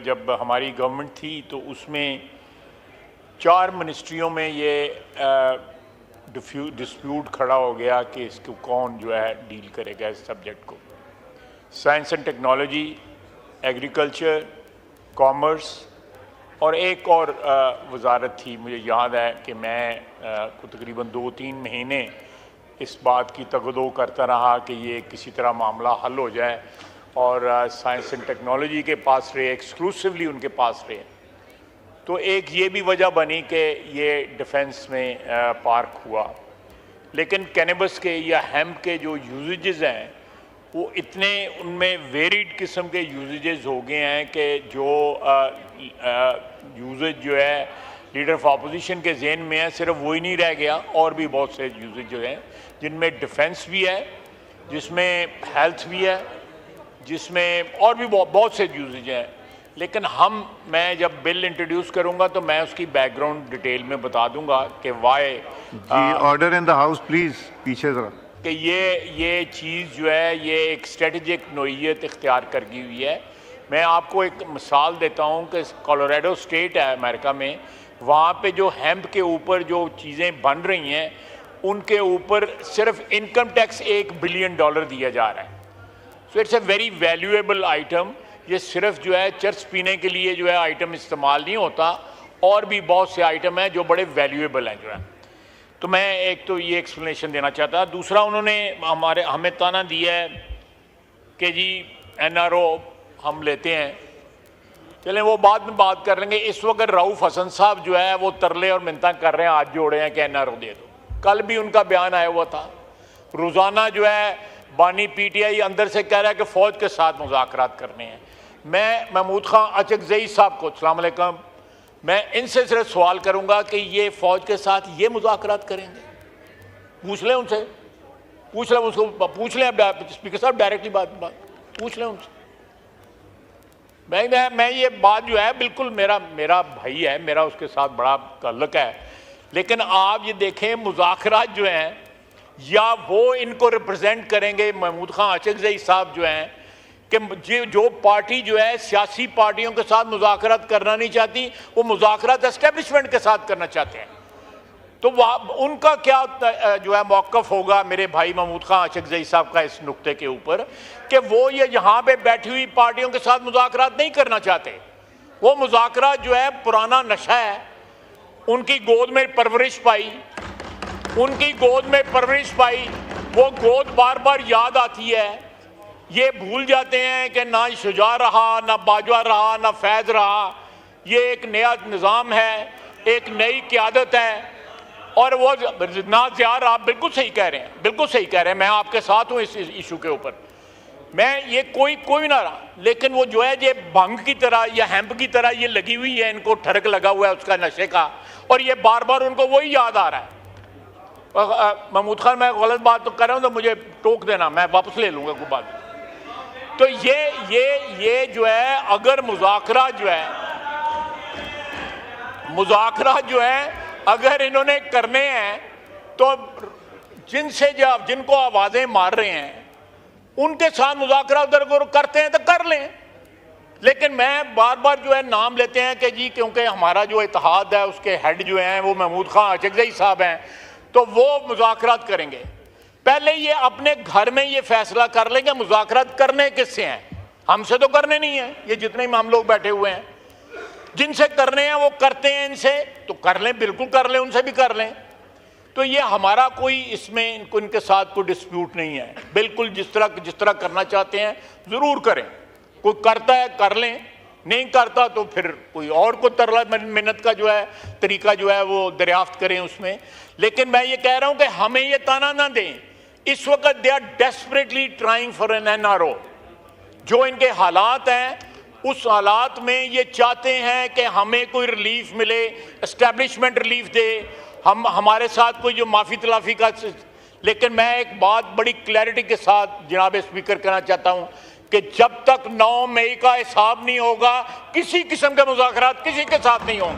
جب ہماری گورنمنٹ تھی تو اس میں 4 منسٹریوں میں یہ ڈسپیوٹ کھڑا ہو گیا کہ اس کو کون جو ہے ڈیل کرے گا اس سبجیکٹ کو. Science and technology, agriculture, commerce اور ایک اور وزارت تھی. مجھے یاد ہے کہ میں تقریباً 2-3 مہینے اس بات کی تگدو کرتا رہا کہ یہ کسی طرح معاملہ حل ہو جائے، اور سائنس اینڈ ٹیکنالوجی کے پاس رہے، ایکسکلوسیولی ان کے پاس رہے. تو ایک یہ بھی وجہ بنی کہ یہ ڈیفنس میں پارک ہوا. لیکن کینیبس کے یا ہیمپ کے جو یوزیجز ہیں وہ اتنے ان میں ویریڈ قسم کے یوزیجز ہو گئے ہیں کہ جو یوزیج جو ہے لیڈر آف اپوزیشن کے ذہن میں ہے صرف وہی نہیں رہ گیا، اور بھی بہت سے یوزیج جو ہیں جن میں ڈیفنس بھی ہے، جس میں ہیلتھ بھی ہے، جس میں اور بھی بہت سے یوزیج ہیں. لیکن میں جب بل انٹروڈیوس کروں گا تو میں اس کی بیک گراؤنڈ ڈیٹیل میں بتا دوں گا کہ why. Order in the house please, پیچھے ذرا. کہ یہ چیز جو ہے یہ ایک اسٹریٹجک نوعیت اختیار کر گئی ہوئی ہے. میں آپ کو ایک مثال دیتا ہوں کہ کولوراڈو اسٹیٹ ہے امریکہ میں، وہاں پہ جو ہیمپ کے اوپر جو چیزیں بن رہی ہیں ان کے اوپر صرف انکم ٹیکس $1 بلین دیا جا رہا ہے. So it's a very valuable item. یہ صرف جو ہے چرس پینے کے لیے جو ہے آئٹم استعمال نہیں ہوتا، اور بھی بہت سے آئٹم ہیں جو بڑے ویلیویبل ہیں جو ہے. تو میں ایک تو یہ ایکسپلینیشن دینا چاہتا. دوسرا انہوں نے ہمیں تانا دیا ہے کہ جی NRO ہم لیتے ہیں. چلیں وہ بعد میں بات کر لیں گے. اس وقت رؤوف حسن صاحب جو ہے وہ ترلے اور منتیں کر رہے ہیں، ہاتھ جوڑے ہیں کہ NRO دے دو. کل بھی ان کا بیان آیا ہوا تھا. روزانہ جو ہے بانی PTI اندر سے کہہ رہا ہے کہ فوج کے ساتھ مذاکرات کرنے ہیں. میں محمود خان اچکزئی صاحب کو، السلام علیکم، میں ان سے صرف سوال کروں گا کہ یہ فوج کے ساتھ یہ مذاکرات کریں گے؟ پوچھ لیں ان سے، پوچھ لیں اسپیکر صاحب ڈائریکٹلی بات پوچھ لیں ان سے. میں یہ بات جو ہے بالکل میرا بھائی ہے، میرا اس کے ساتھ بڑا تعلق ہے. لیکن آپ یہ دیکھیں مذاکرات جو ہیں یا وہ ان کو ریپرزینٹ کریں گے محمود خان اچکزئی صاحب جو ہیں کہ جو پارٹی جو ہے سیاسی پارٹیوں کے ساتھ مذاکرات کرنا نہیں چاہتی، وہ مذاکرات اسٹیبلشمنٹ کے ساتھ کرنا چاہتے ہیں. تو ان کا کیا جو ہے موقف ہوگا میرے بھائی محمود خان اچکزئی صاحب کا اس نقطے کے اوپر کہ وہ یہ یہاں پہ بیٹھی ہوئی پارٹیوں کے ساتھ مذاکرات نہیں کرنا چاہتے. وہ مذاکرات جو ہے پرانا نشہ ہے. ان کی گود میں پرورش پائی، وہ گود بار بار یاد آتی ہے. یہ بھول جاتے ہیں کہ نہ شجاع رہا، نہ باجوہ رہا، نہ فیض رہا. یہ ایک نیا نظام ہے، ایک نئی قیادت ہے. اور وہ نہ زیار، آپ بالکل صحیح کہہ رہے ہیں، میں آپ کے ساتھ ہوں اس ایشو کے اوپر. میں یہ کوئی نہ رہا، لیکن وہ جو ہے یہ بھنگ کی طرح یا ہیمپ کی طرح یہ لگی ہوئی ہے، ان کو ٹھڑک لگا ہوا ہے اس کا نشے کا، اور یہ بار بار ان کو وہی یاد آ رہا ہے. محمود خان میں غلط بات تو کر رہا ہوں تو مجھے ٹوک دینا، میں واپس لے لوں گا کوئی بات. تو یہ جو ہے اگر مذاکرات جو ہے اگر انہوں نے کرنے ہیں تو جن کو آوازیں مار رہے ہیں ان کے ساتھ مذاکرات اگر کرتے ہیں تو کر لیں. لیکن میں بار بار جو ہے نام لیتے ہیں کہ جی کیونکہ ہمارا جو اتحاد ہے اس کے ہیڈ جو ہیں وہ محمود خان اچکزئی صاحب ہیں تو وہ مذاکرات کریں گے. پہلے یہ اپنے گھر میں یہ فیصلہ کر لیں کہ مذاکرات کرنے کس سے ہیں. ہم سے تو کرنے نہیں ہیں، یہ جتنے ہم لوگ بیٹھے ہوئے ہیں جن سے کرنے ہیں وہ کرتے ہیں. ان سے تو کر لیں، بالکل کر لیں، ان سے بھی کر لیں. تو یہ ہمارا کوئی اس میں ان کے ساتھ کوئی ڈسپیوٹ نہیں ہے. بالکل جس طرح کرنا چاہتے ہیں ضرور کریں. کوئی کرتا ہے کر لیں، نہیں کرتا تو پھر کوئی اور کو ترلا منت کا جو ہے طریقہ جو ہے وہ دریافت کریں اس میں. لیکن میں یہ کہہ رہا ہوں کہ ہمیں یہ تانا نہ دیں. اس وقت they are desperately trying for an NRO. جو ان کے حالات ہیں اس حالات میں یہ چاہتے ہیں کہ ہمیں کوئی ریلیف ملے، اسٹیبلشمنٹ ریلیف دے، ہمارے ساتھ کوئی جو معافی تلافی کا. لیکن میں ایک بات بڑی کلیئرٹی کے ساتھ جناب اسپیکر کہنا چاہتا ہوں کہ جب تک 9 مئی کا حساب نہیں ہوگا کسی قسم کے مذاکرات کسی کے ساتھ نہیں ہوں گے.